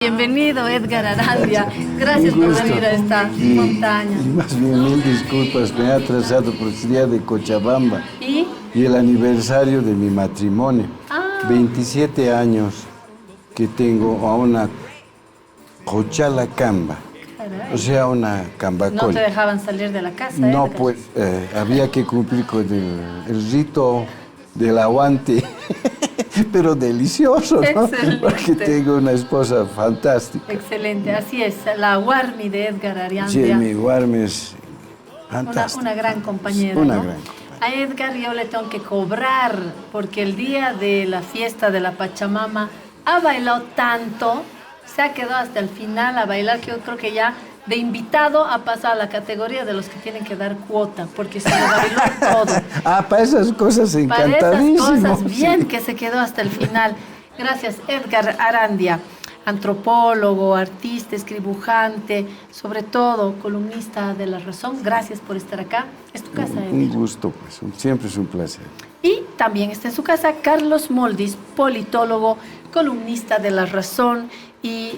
Bienvenido, Edgar Arandia. Gracias Un por gusto. venir a esta montaña. Y más bien, mil disculpas, me ha atrasado por el día de Cochabamba ¿Y? y el aniversario de mi matrimonio. Ah. 27 años que tengo a una Cochala Camba, Caray. o sea, una No cambacol. te dejaban salir de la casa, No, Edgar. pues había que cumplir con el rito del aguante, pero delicioso, ¿no? Excelente. Porque tengo una esposa fantástica. Excelente, así es. La Warmi de Edgar Arandia. Jamie Warme es fantástica. Una gran compañera, Una ¿no? gran compañera. A Edgar yo le tengo que cobrar porque el día de la fiesta de la Pachamama ha bailado tanto, se ha quedado hasta el final a bailar, que yo creo que ya de invitado ha pasado a la categoría de los que tienen que dar cuota, porque se lo bailó todo. Ah, para esas cosas Para encantadísimo. esas cosas, bien sí. que se quedó hasta el final. Gracias, Edgar Arandia, antropólogo, artista, escribujante, sobre todo columnista de La Razón. Gracias por estar acá. Es tu casa, Edgar. Un gusto, pues, siempre es un placer. Y también está en su casa Carlos Moldis, politólogo, columnista de La Razón y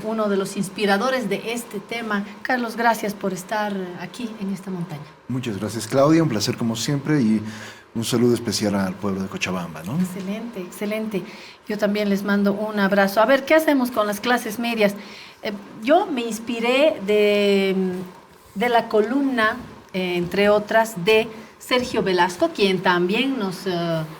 uno de los inspiradores de este tema. Carlos, gracias por estar aquí en esta montaña. Muchas gracias, Claudia. Un placer como siempre y un saludo especial al pueblo de Cochabamba, ¿no? Excelente, excelente. Yo también les mando un abrazo. A ver, ¿qué hacemos con las clases medias? Yo me inspiré de la columna, entre otras, de Sergio Velasco, quien también nos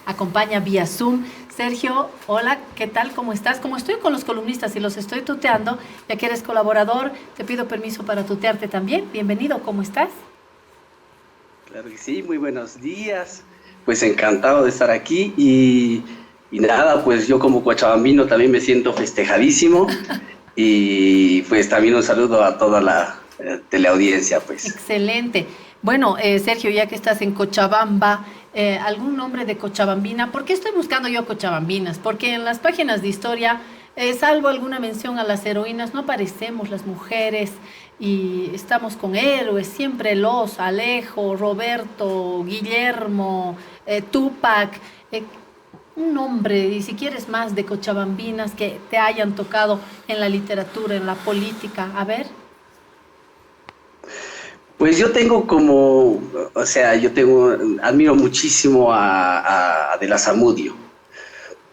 acompaña vía Zoom. Sergio, hola, ¿qué tal? ¿Cómo estás? Como estoy con los columnistas y los estoy tuteando, ya que eres colaborador, te pido permiso para tutearte también. Bienvenido, ¿cómo estás? Claro que sí, muy buenos días. Pues encantado de estar aquí y nada, pues yo como cochabambino también me siento festejadísimo y pues también un saludo a toda la teleaudiencia, pues. Excelente. Bueno, Sergio, ya que estás en Cochabamba, ¿algún nombre de cochabambina? ¿Por qué estoy buscando yo cochabambinas? Porque en las páginas de historia, salvo alguna mención a las heroínas, no aparecemos las mujeres y estamos con héroes, siempre los Alejo, Roberto, Guillermo, Tupac. Un nombre, y si quieres más, de cochabambinas que te hayan tocado en la literatura, en la política. A ver. Pues yo tengo como, o sea, admiro muchísimo a Adela Zamudio,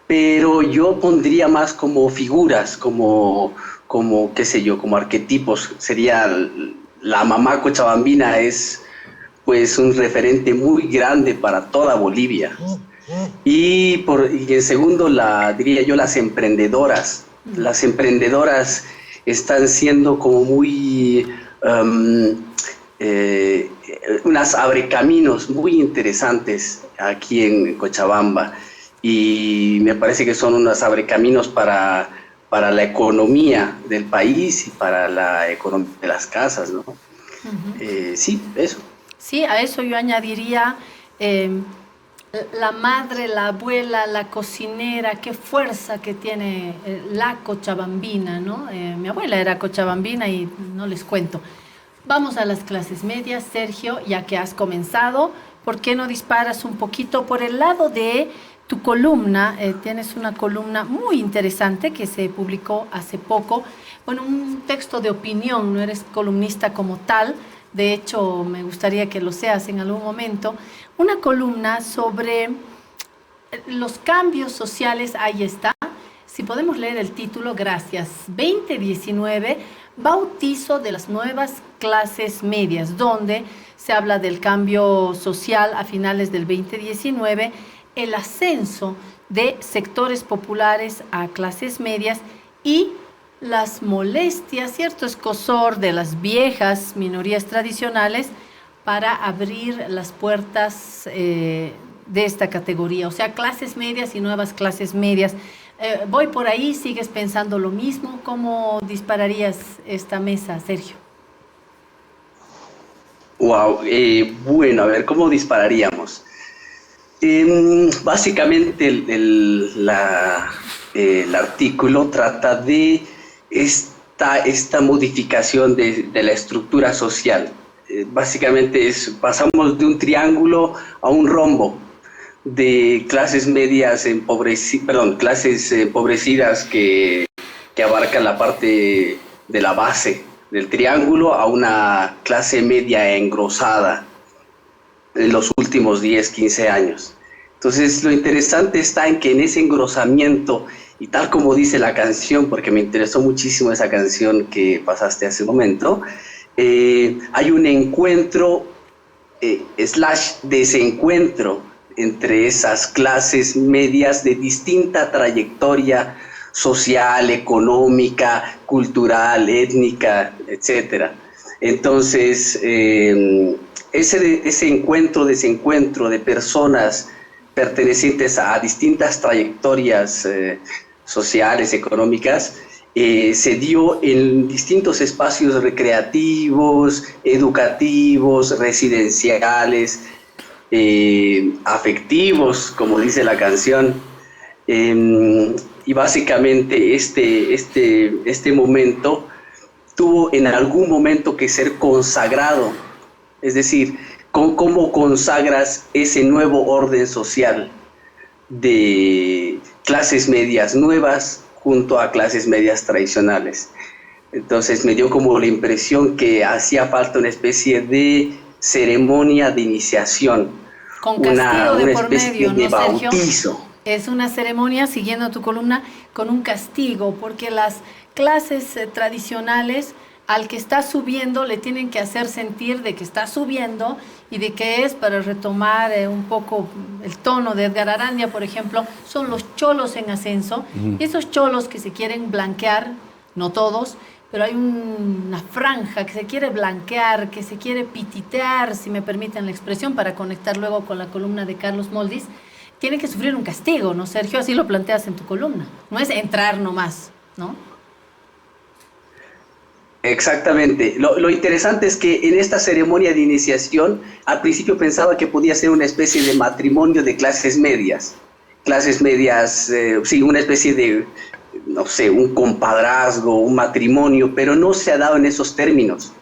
pero yo pondría más como figuras, como qué sé yo, como arquetipos. Sería la mamá cochabambina, es pues un referente muy grande para toda Bolivia. Y en segundo, diría yo, las emprendedoras. Las emprendedoras están siendo como muy... unas abrecaminos muy interesantes aquí en Cochabamba y me parece que son unos abrecaminos para la economía del país y para la economía de las casas, ¿no? Sí, eso. Sí, a eso yo añadiría la madre, la abuela, la cocinera, qué fuerza que tiene la cochabambina, ¿no? Mi abuela era cochabambina y no les cuento. Vamos a las clases medias, Sergio, ya que has comenzado, ¿por qué no disparas un poquito por el lado de tu columna? Tienes una columna muy interesante que se publicó hace poco, bueno, un texto de opinión, no eres columnista como tal, de hecho me gustaría que lo seas en algún momento, una columna sobre los cambios sociales, ahí está, si podemos leer el título, gracias, 2019, bautizo de las nuevas clases medias, donde se habla del cambio social a finales del 2019, el ascenso de sectores populares a clases medias y las molestias, cierto escozor de las viejas minorías tradicionales para abrir las puertas de esta categoría, o sea, clases medias y nuevas clases medias. Voy por ahí, ¿sigues pensando lo mismo? ¿Cómo dispararías esta mesa, Sergio? Wow, bueno, a ver, ¿cómo dispararíamos? Básicamente el artículo trata de esta modificación de la estructura social. Básicamente pasamos de un triángulo a un rombo, de clases medias clases empobrecidas que que abarca la parte de la base del triángulo a una clase media engrosada en los últimos 10, 15 años. Entonces, lo interesante está en que en ese engrosamiento, y tal como dice la canción, porque me interesó muchísimo esa canción que pasaste hace un momento, hay un encuentro / desencuentro entre esas clases medias de distinta trayectoria social, económica, cultural, étnica, etc. Entonces, ese encuentro, desencuentro de personas pertenecientes a distintas trayectorias sociales, económicas, se dio en distintos espacios recreativos, educativos, residenciales, afectivos, como dice la canción. Y básicamente este momento tuvo en algún momento que ser consagrado, es decir, ¿cómo consagras ese nuevo orden social de clases medias nuevas junto a clases medias tradicionales? Entonces me dio como la impresión que hacía falta una especie de ceremonia de iniciación, con castigo de por medio, de ¿no, Sergio? bautizo. Es una ceremonia, siguiendo tu columna, con un castigo, porque las clases tradicionales al que está subiendo le tienen que hacer sentir de que está subiendo y de que es, para retomar un poco el tono de Edgar Arandia, por ejemplo, son los cholos en ascenso, y esos cholos que se quieren blanquear, no todos, pero hay una franja que se quiere blanquear, que se quiere pititear, si me permiten la expresión, para conectar luego con la columna de Carlos Moldis, tiene que sufrir un castigo, ¿no, Sergio? Así lo planteas en tu columna, no es entrar nomás, ¿no? Exactamente. Lo interesante es que en esta ceremonia de iniciación, al principio pensaba que podía ser una especie de matrimonio de clases medias. Clases medias, sí, una especie de, no sé, un compadrazgo, un matrimonio, pero no se ha dado en esos términos,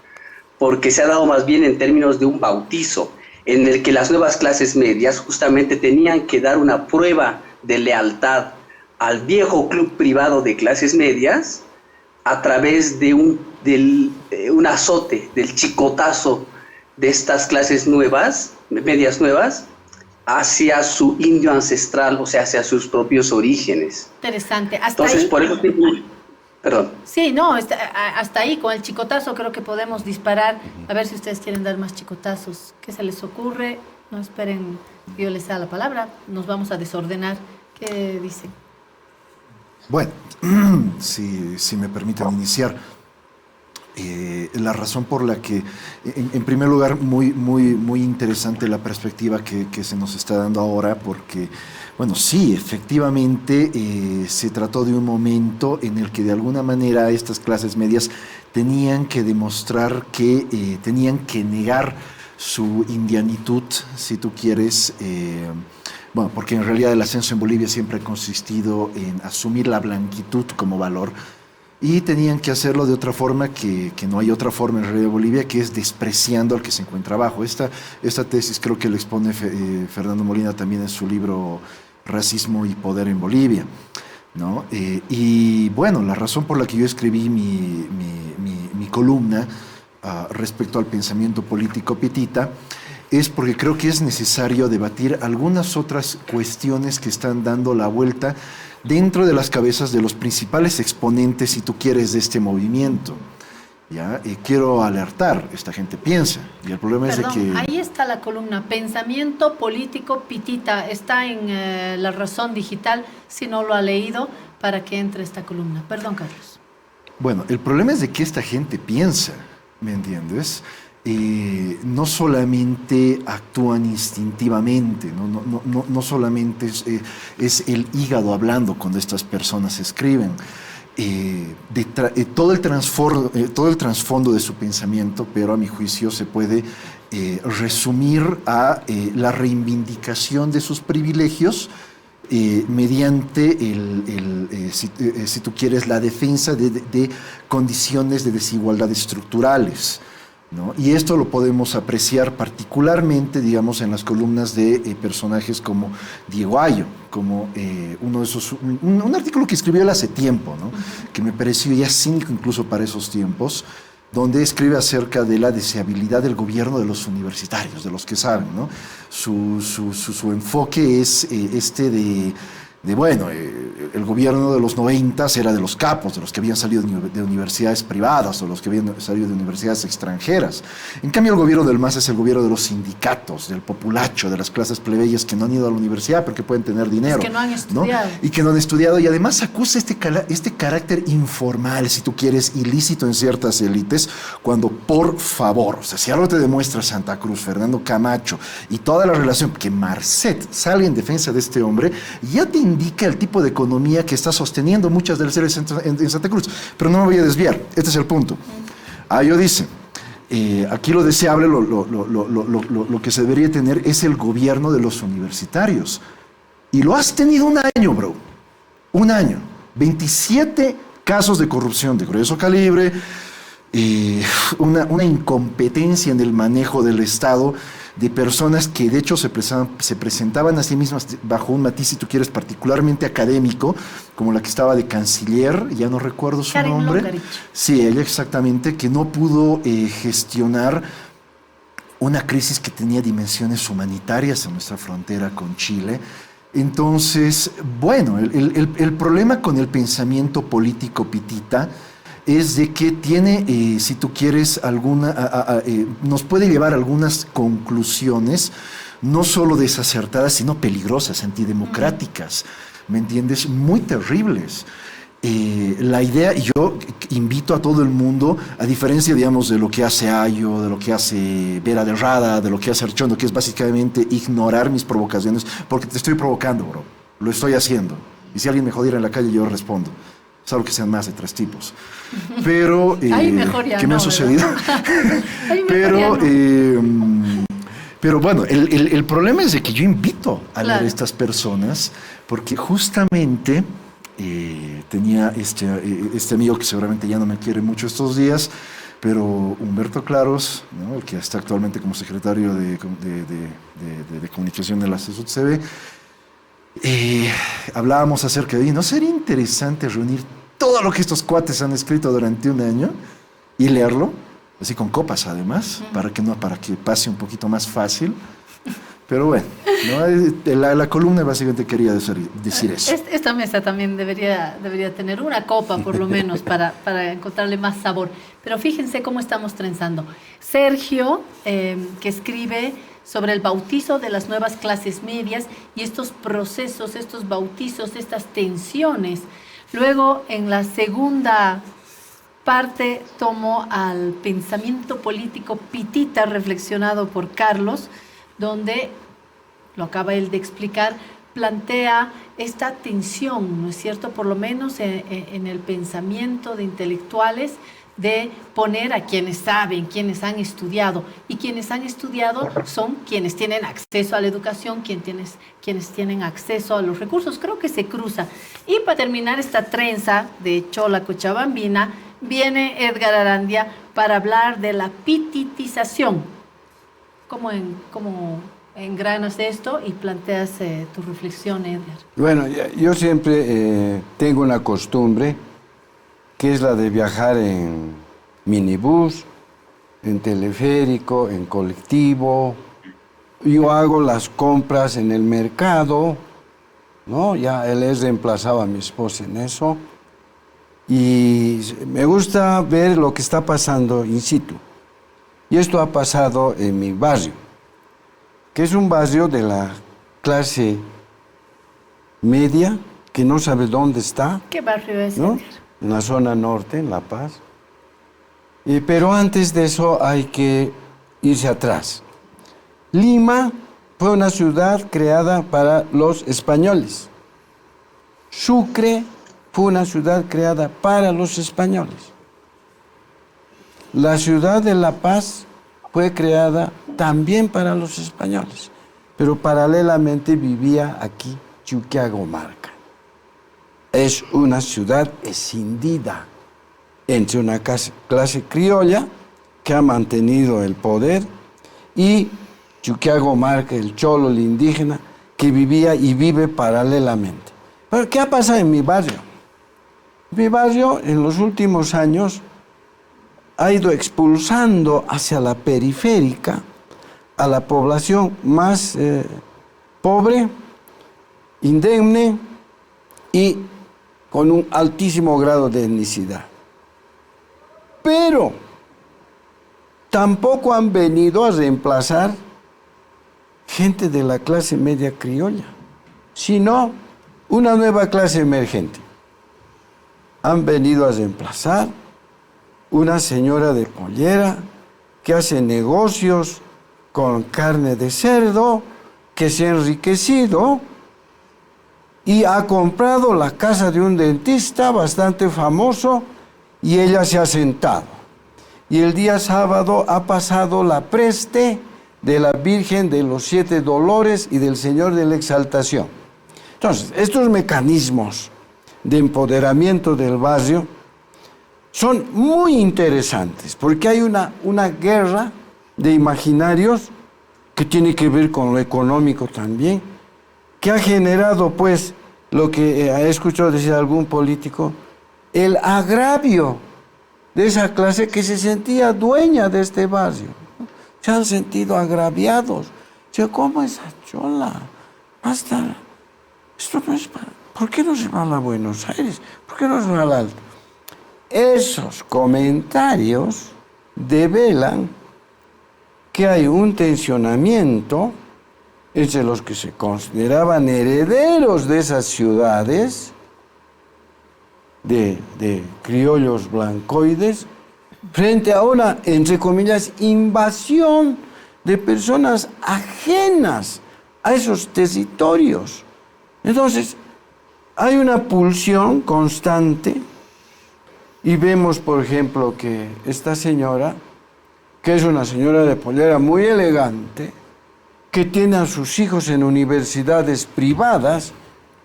porque se ha dado más bien en términos de un bautizo, en el que las nuevas clases medias justamente tenían que dar una prueba de lealtad al viejo club privado de clases medias a través de un azote, del chicotazo de estas clases nuevas, medias nuevas, hacia su indio ancestral, o sea, hacia sus propios orígenes. Interesante. ¿Hasta Entonces, ahí? por eso... Perdón. Sí, no, hasta ahí, con el chicotazo creo que podemos disparar. A ver si ustedes quieren dar más chicotazos. ¿Qué se les ocurre? No esperen que yo les haga la palabra. Nos vamos a desordenar. ¿Qué dicen? Bueno, si me permiten iniciar, la razón por la que, en primer lugar, muy interesante la perspectiva que se nos está dando ahora, porque, bueno, sí, efectivamente se trató de un momento en el que de alguna manera estas clases medias tenían que demostrar que tenían que negar su indianitud, si tú quieres. Bueno, porque en realidad el ascenso en Bolivia siempre ha consistido en asumir la blanquitud como valor, y tenían que hacerlo de otra forma que no hay otra forma en realidad de Bolivia, que es despreciando al que se encuentra abajo. Esta tesis creo que lo expone Fernando Molina también en su libro Racismo y Poder en Bolivia, ¿no? Y bueno, la razón por la que yo escribí mi columna respecto al pensamiento político pitita es porque creo que es necesario debatir algunas otras cuestiones que están dando la vuelta dentro de las cabezas de los principales exponentes, si tú quieres, de este movimiento. ¿Ya? Quiero alertar, esta gente piensa, y el problema es de que... Ahí está la columna, Pensamiento Político Pitita, está en La Razón Digital, si no lo ha leído, para que entre esta columna. Perdón, Carlos. Bueno, el problema es de que esta gente piensa, ¿me entiendes? No solamente actúan instintivamente, no solamente es el hígado hablando cuando estas personas escriben. Todo el trasfondo de su pensamiento, pero a mi juicio se puede resumir a la reivindicación de sus privilegios mediante, si tú quieres, la defensa de condiciones de desigualdad estructurales, ¿no? Y esto lo podemos apreciar particularmente, digamos, en las columnas de personajes como Diego Ayo, como uno de esos, un artículo que escribió él hace tiempo, ¿no? Que me pareció ya cínico incluso para esos tiempos, donde escribe acerca de la deseabilidad del gobierno de los universitarios, de los que saben, ¿no? Su enfoque es bueno, el gobierno de los 90 era de los capos, de los que habían salido de universidades privadas o los que habían salido de universidades extranjeras. En cambio, el gobierno del MAS es el gobierno de los sindicatos, del populacho, de las clases plebeyas que no han ido a la universidad porque pueden tener dinero. Es que no han estudiado. ¿No? Y que no han estudiado. Y además acusa este carácter informal, si tú quieres, ilícito en ciertas élites, cuando, por favor, o sea, si algo te demuestra Santa Cruz, Fernando Camacho y toda la relación, que Marcet sale en defensa de este hombre, ya te indica el tipo de economía que está sosteniendo muchas de las series en Santa Cruz. Pero no me voy a desviar, este es el punto. Yo dice, aquí lo deseable, lo que se debería tener es el gobierno de los universitarios. Y lo has tenido un año, bro. Un año. 27 casos de corrupción de grueso calibre, una incompetencia en el manejo del Estado, de personas que de hecho se presentaban a sí mismas bajo un matiz, si tú quieres, particularmente académico, como la que estaba de canciller, ya no recuerdo su Karen nombre. Longarich. Sí, ella exactamente, que no pudo gestionar una crisis que tenía dimensiones humanitarias en nuestra frontera con Chile. Entonces, bueno, el problema con el pensamiento político pitita es de que tiene, si tú quieres, nos puede llevar a algunas conclusiones, no solo desacertadas, sino peligrosas, antidemocráticas, ¿me entiendes? Muy terribles. La idea, y yo invito a todo el mundo, a diferencia, digamos, de lo que hace Ayo, de lo que hace Vera de Rada, de lo que hace Archondo, que es básicamente ignorar mis provocaciones, porque te estoy provocando, bro, lo estoy haciendo. Y si alguien me jodiera en la calle, yo respondo. Salvo que sean más de 3 tipos. Pero, ¿qué me ha sucedido? Pero bueno, el problema es de que yo invito a leer a estas personas, porque justamente tenía este amigo que seguramente ya no me quiere mucho estos días, pero Humberto Claros, ¿no? El que está actualmente como secretario de comunicación de la CSUTCB, hablábamos acerca de, ¿no sería interesante reunir todo lo que estos cuates han escrito durante un año y leerlo, así con copas además, para que pase un poquito más fácil? Pero bueno, ¿no? la columna básicamente quería decir eso. Esta mesa también debería tener una copa, por lo menos, para encontrarle más sabor. Pero fíjense cómo estamos trenzando. Sergio, que escribe sobre el bautizo de las nuevas clases medias y estos procesos, estos bautizos, estas tensiones. Luego, en la segunda parte, tomo al pensamiento político pitita reflexionado por Carlos, donde, lo acaba él de explicar, plantea esta tensión, ¿no es cierto?, por lo menos en el pensamiento de intelectuales, de poner a quienes saben, quienes han estudiado, y quienes han estudiado son quienes tienen acceso a la educación, quienes tienen acceso a los recursos. Creo que se cruza. Y para terminar esta trenza de Chola Cochabambina, viene Edgar Arandia para hablar de la pititización. ¿Cómo engranas esto y planteas tu reflexión, Edgar? Bueno, yo siempre tengo una costumbre, que es la de viajar en minibús, en teleférico, en colectivo. Yo hago las compras en el mercado, ¿no? Ya él es reemplazado a mi esposa en eso. Y me gusta ver lo que está pasando in situ. Y esto ha pasado en mi barrio, que es un barrio de la clase media, que no sabe dónde está. ¿Qué barrio es, ¿no? Edgar? En la zona norte, en La Paz. Pero antes de eso hay que irse atrás. Lima fue una ciudad creada para los españoles. Sucre fue una ciudad creada para los españoles. La ciudad de La Paz fue creada también para los españoles, pero paralelamente vivía aquí Chuquiagomarca. Es una ciudad escindida entre una clase criolla que ha mantenido el poder y Chuquiagomarca, el cholo, el indígena, que vivía y vive paralelamente. Pero ¿qué ha pasado en mi barrio? Mi barrio en los últimos años ha ido expulsando hacia la periférica a la población más pobre, indemne y con un altísimo grado de etnicidad. Pero tampoco han venido a reemplazar gente de la clase media criolla, sino una nueva clase emergente. Han venido a reemplazar una señora de pollera que hace negocios con carne de cerdo, que se ha enriquecido y ha comprado la casa de un dentista bastante famoso y ella se ha sentado. Y el día sábado ha pasado la preste de la Virgen de los 7 Dolores y del Señor de la Exaltación. Entonces, estos mecanismos de empoderamiento del barrio son muy interesantes, porque hay una guerra de imaginarios que tiene que ver con lo económico también, que ha generado, pues, lo que he escuchado decir algún político, el agravio de esa clase que se sentía dueña de este barrio. Se han sentido agraviados. Yo, ¿cómo esa chola? Basta. Esto no es para... ¿Por qué no se va a Buenos Aires? ¿Por qué no se va al Alto? Esos comentarios develan que hay un tensionamiento entre los que se consideraban herederos de esas ciudades, de criollos blancoides, frente a una, entre comillas, invasión de personas ajenas a esos territorios. Entonces, hay una pulsión constante y vemos, por ejemplo, que esta señora, que es una señora de pollera muy elegante, que tiene a sus hijos en universidades privadas,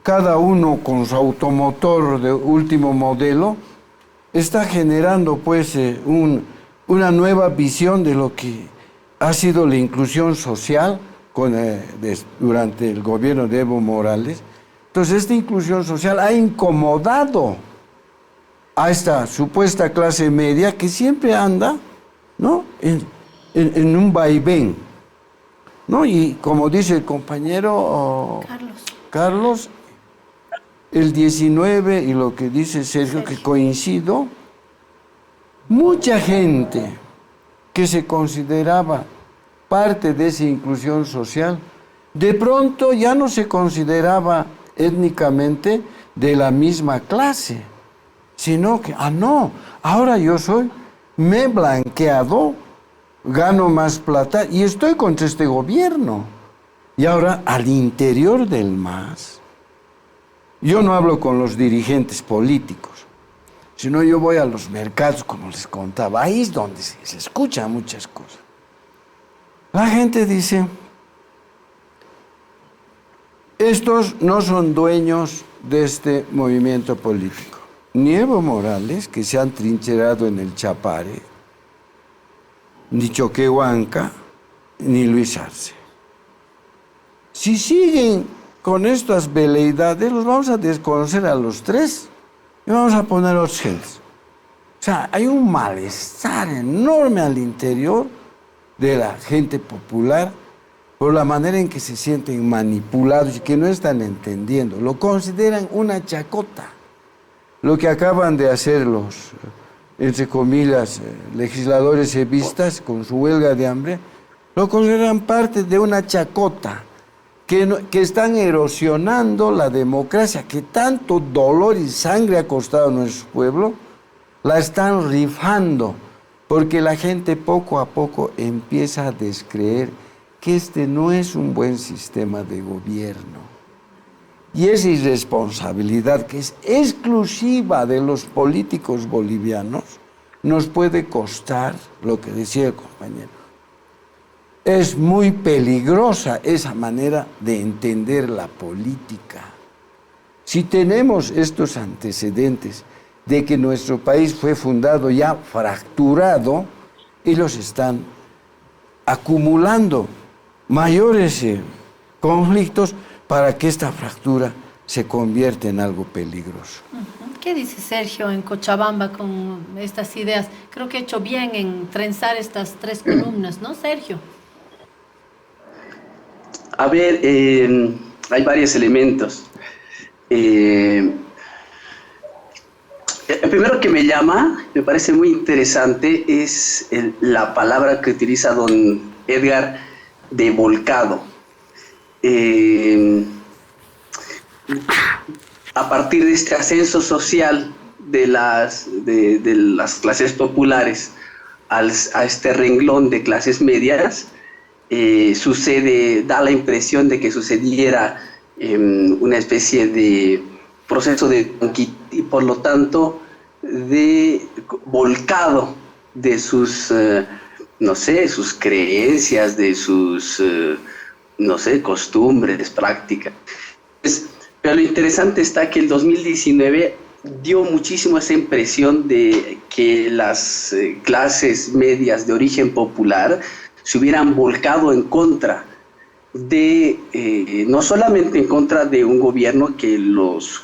cada uno con su automotor de último modelo, está generando pues una nueva visión de lo que ha sido la inclusión social durante el gobierno de Evo Morales. Entonces, esta inclusión social ha incomodado a esta supuesta clase media que siempre anda, ¿no?, en un vaivén, ¿no? Y como dice el compañero Carlos, el 19 y lo que dice Sergio, que coincido, mucha gente que se consideraba parte de esa inclusión social, de pronto ya no se consideraba étnicamente de la misma clase, sino que, no, ahora me he blanqueado, gano más plata y estoy contra este gobierno. Y ahora, al interior del MAS, yo no hablo con los dirigentes políticos, sino yo voy a los mercados, como les contaba, ahí es donde se escuchan muchas cosas. La gente dice, estos no son dueños de este movimiento político, ni Evo Morales, que se han trincherado en el Chapare, ni Choquehuanca, ni Luis Arce. Si siguen con estas veleidades, los vamos a desconocer a los tres y vamos a poner otros gentes. O sea, hay un malestar enorme al interior de la gente popular por la manera en que se sienten manipulados y que no están entendiendo. Lo consideran una chacota. Lo que acaban de hacer los, entre comillas, legisladores evistas con su huelga de hambre, lo consideran parte de una chacota, que están erosionando la democracia, que tanto dolor y sangre ha costado a nuestro pueblo, la están rifando, porque la gente poco a poco empieza a descreer que este no es un buen sistema de gobierno. Y esa irresponsabilidad que es exclusiva de los políticos bolivianos nos puede costar lo que decía el compañero. Es muy peligrosa esa manera de entender la política. Si tenemos estos antecedentes de que nuestro país fue fundado ya fracturado, ellos están acumulando mayores conflictos para que esta fractura se convierta en algo peligroso. ¿Qué dice Sergio en Cochabamba con estas ideas? Creo que he hecho bien en trenzar estas 3 columnas, ¿no, Sergio? A ver, hay varios elementos. El primero que me parece muy interesante, es la palabra que utiliza don Edgar, de volcado. A partir de este ascenso social de las clases populares a este renglón de clases medias, da la impresión de que sucediera una especie de proceso de conquista y por lo tanto de volcado de sus, no sé, sus creencias, de sus, no sé, costumbres, prácticas. Pero lo interesante está que el 2019 dio muchísimo esa impresión de que las clases medias de origen popular se hubieran volcado en contra de, no solamente en contra de un gobierno que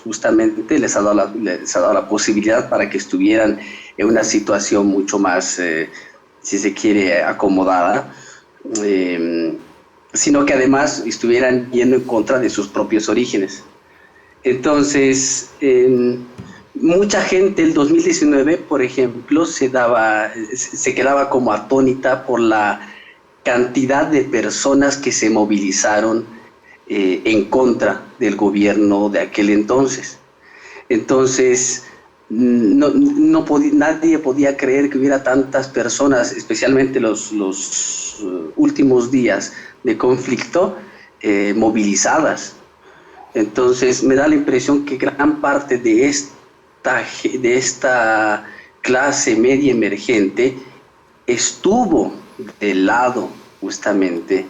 justamente les ha dado la posibilidad para que estuvieran en una situación mucho más, si se quiere, acomodada, sino que además estuvieran yendo en contra de sus propios orígenes. Entonces, mucha gente el 2019, por ejemplo, se quedaba como atónita por la cantidad de personas que se movilizaron en contra del gobierno de aquel entonces. Entonces, nadie podía creer que hubiera tantas personas, especialmente los últimos días de conflicto, movilizadas. Entonces, me da la impresión que gran parte de esta clase media emergente estuvo del lado justamente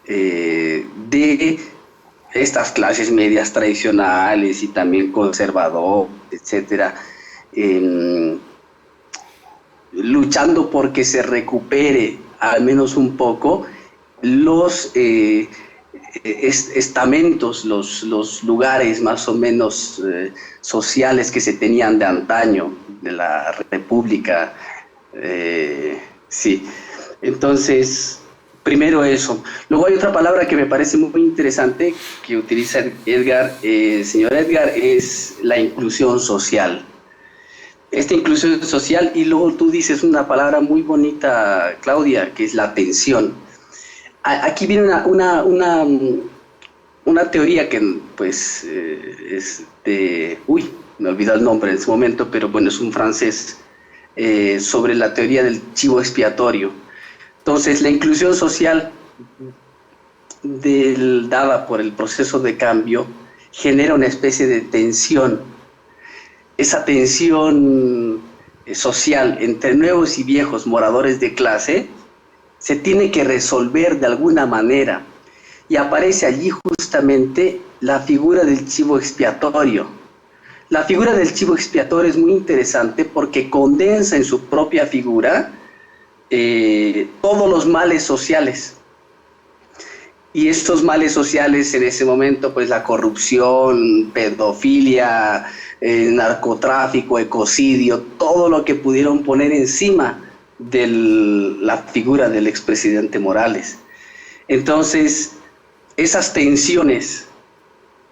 de estas clases medias tradicionales y también conservadoras, etcétera, luchando porque se recupere al menos un poco los estamentos, los lugares más o menos sociales que se tenían de antaño de la República. Sí. Entonces, primero eso. Luego hay otra palabra que me parece muy interesante que utiliza Edgar, señor Edgar, es la inclusión social. Esta inclusión social, y luego tú dices una palabra muy bonita, Claudia, que es la atención. Aquí viene una teoría que, pues, me olvidó el nombre en ese momento, pero bueno, es un francés, sobre la teoría del chivo expiatorio. Entonces, la inclusión social dada por el proceso de cambio genera una especie de tensión. Esa tensión social entre nuevos y viejos moradores de clase se tiene que resolver de alguna manera, y aparece allí justamente la figura del chivo expiatorio. La figura del chivo expiatorio es muy interesante porque condensa en su propia figura todos los males sociales. Y estos males sociales en ese momento, pues la corrupción, pedofilia, narcotráfico, ecocidio, todo lo que pudieron poner encima de la figura del expresidente Morales. Entonces, esas tensiones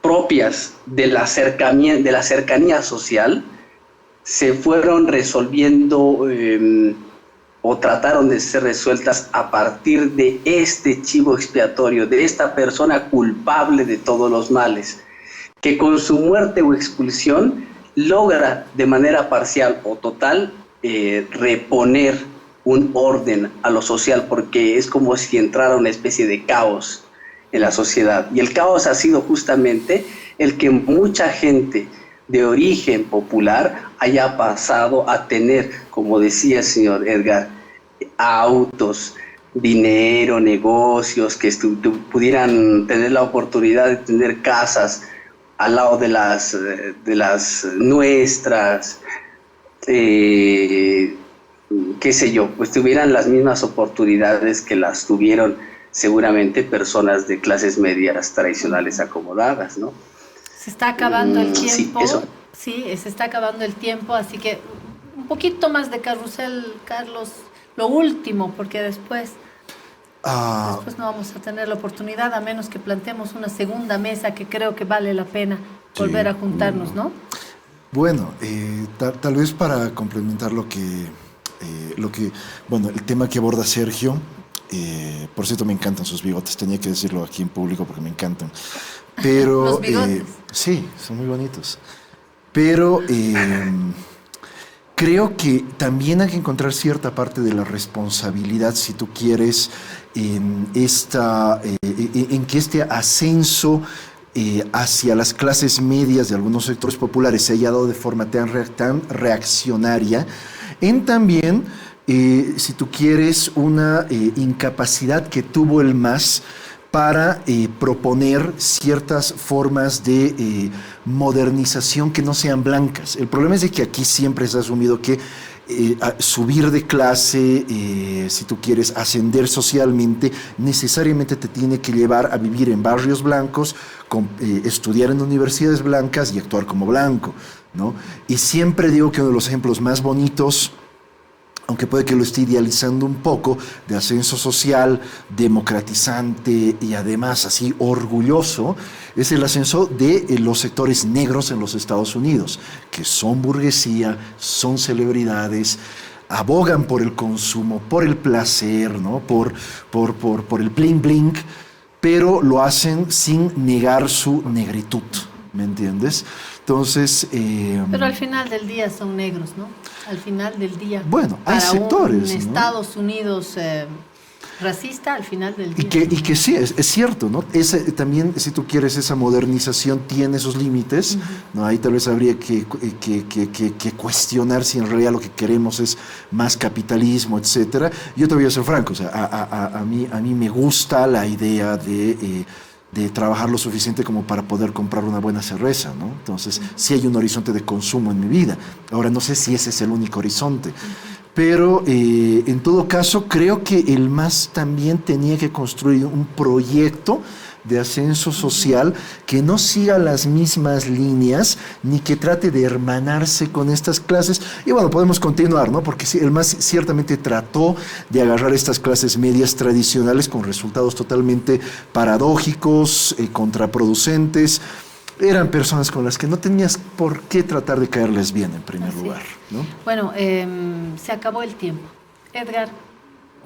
propias de la cercanía social se fueron resolviendo o trataron de ser resueltas a partir de este chivo expiatorio, de esta persona culpable de todos los males, que con su muerte o expulsión logra de manera parcial o total reponer un orden a lo social, porque es como si entrara una especie de caos en la sociedad. Y el caos ha sido justamente el que mucha gente de origen popular haya pasado a tener, como decía el señor Edgar, autos, dinero, negocios, que pudieran tener la oportunidad de tener casas al lado de las nuestras, qué sé yo, pues tuvieran las mismas oportunidades que las tuvieron seguramente personas de clases medias tradicionales acomodadas, ¿no? Se está acabando el Sí, tiempo. eso. Sí, se está acabando el tiempo, así que un poquito más de carrusel, Carlos. Lo último, porque después no vamos a tener la oportunidad, a menos que planteemos una segunda mesa, que creo que vale la pena volver a juntarnos, ¿no? Bueno, tal vez para complementar bueno, el tema que aborda Sergio, por cierto me encantan sus bigotes, tenía que decirlo aquí en público porque me encantan. Pero, Los bigotes. sí, son muy bonitos. Pero creo que también hay que encontrar cierta parte de la responsabilidad, si tú quieres, en que este ascenso hacia las clases medias de algunos sectores populares se haya dado de forma tan reaccionaria, en también, si tú quieres, una incapacidad que tuvo el MAS para proponer ciertas formas de modernización que no sean blancas. El problema es de que aquí siempre se ha asumido que subir de clase, si tú quieres ascender socialmente, necesariamente te tiene que llevar a vivir en barrios blancos, estudiar en universidades blancas y actuar como blanco, ¿no? Y siempre digo que uno de los ejemplos más bonitos, aunque puede que lo esté idealizando un poco, de ascenso social, democratizante y además así orgulloso, es el ascenso de los sectores negros en los Estados Unidos, que son burguesía, son celebridades, abogan por el consumo, por el placer, ¿no? por el bling bling, pero lo hacen sin negar su negritud, ¿me entiendes? Entonces... pero al final del día son negros, ¿no? Al final del día. Bueno, hay sectores, un ¿no? Estados Unidos racista, al final del día. Y que sí, es cierto, ¿no? También, si tú quieres, esa modernización tiene esos límites, ¿no? Ahí tal vez habría que cuestionar si en realidad lo que queremos es más capitalismo, etcétera. Yo te voy a ser franco, o sea, a mí me gusta la idea de trabajar lo suficiente como para poder comprar una buena cerveza, ¿no? Entonces, sí hay un horizonte de consumo en mi vida. Ahora, no sé si ese es el único horizonte, pero en todo caso, creo que el MAS también tenía que construir un proyecto de ascenso social que no siga las mismas líneas ni que trate de hermanarse con estas clases. Y bueno, podemos continuar, ¿no? Porque el MAS ciertamente trató de agarrar estas clases medias tradicionales con resultados totalmente paradójicos, contraproducentes. Eran personas con las que no tenías por qué tratar de caerles bien en primer lugar, ¿no? Bueno, se acabó el tiempo. Edgar,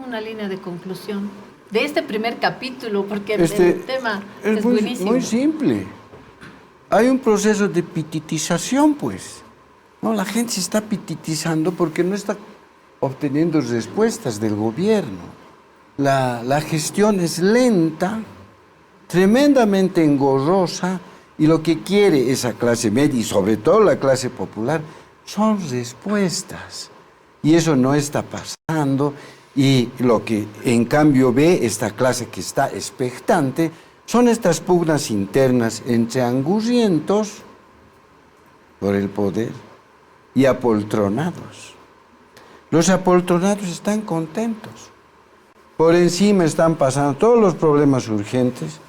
una línea de conclusión de este primer capítulo, porque el tema es buenísimo. Muy simple. Hay un proceso de pititización, pues. No, la gente se está pititizando porque no está obteniendo respuestas del gobierno. La gestión es lenta, tremendamente engorrosa, y lo que quiere esa clase media y sobre todo la clase popular son respuestas. Y eso no está pasando. Y lo que en cambio ve esta clase que está expectante son estas pugnas internas entre angurrientos por el poder y apoltronados. Los apoltronados están contentos. Por encima están pasando todos los problemas urgentes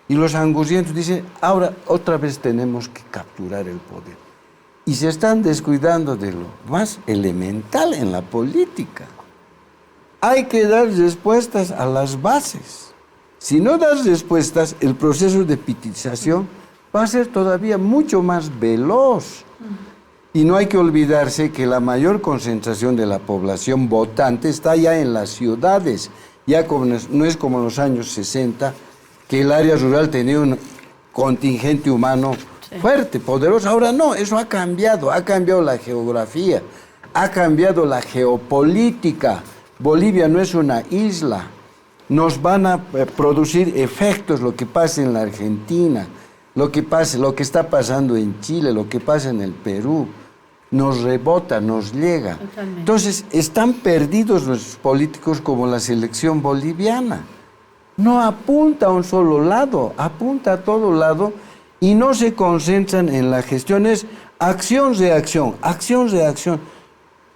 y los angurrientos dicen, ahora otra vez tenemos que capturar el poder. Y se están descuidando de lo más elemental en la política. Hay que dar respuestas a las bases. Si no das respuestas, el proceso de pititización va a ser todavía mucho más veloz. Y no hay que olvidarse que la mayor concentración de la población votante está ya en las ciudades. Ya no es como en los años 60, que el área rural tenía un contingente humano fuerte, poderoso. Ahora no, eso ha cambiado la geografía, ha cambiado la geopolítica. Bolivia no es una isla. Nos van a producir efectos lo que pasa en la Argentina, lo que está pasando en Chile, lo que pasa en el Perú. Nos rebota, nos llega. Totalmente. Entonces, están perdidos los políticos como la selección boliviana. No apunta a un solo lado, apunta a todo lado y no se concentran en la gestión. Es acción-reacción, acción-reacción.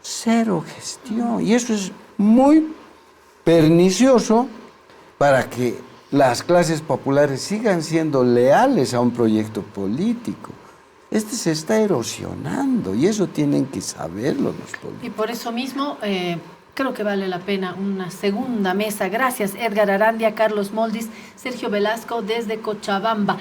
Cero gestión. Y eso es muy pernicioso para que las clases populares sigan siendo leales a un proyecto político. Este se está erosionando y eso tienen que saberlo los políticos. Y por eso mismo creo que vale la pena una segunda mesa. Gracias, Edgar Arandia, Carlos Moldis, Sergio Velasco desde Cochabamba.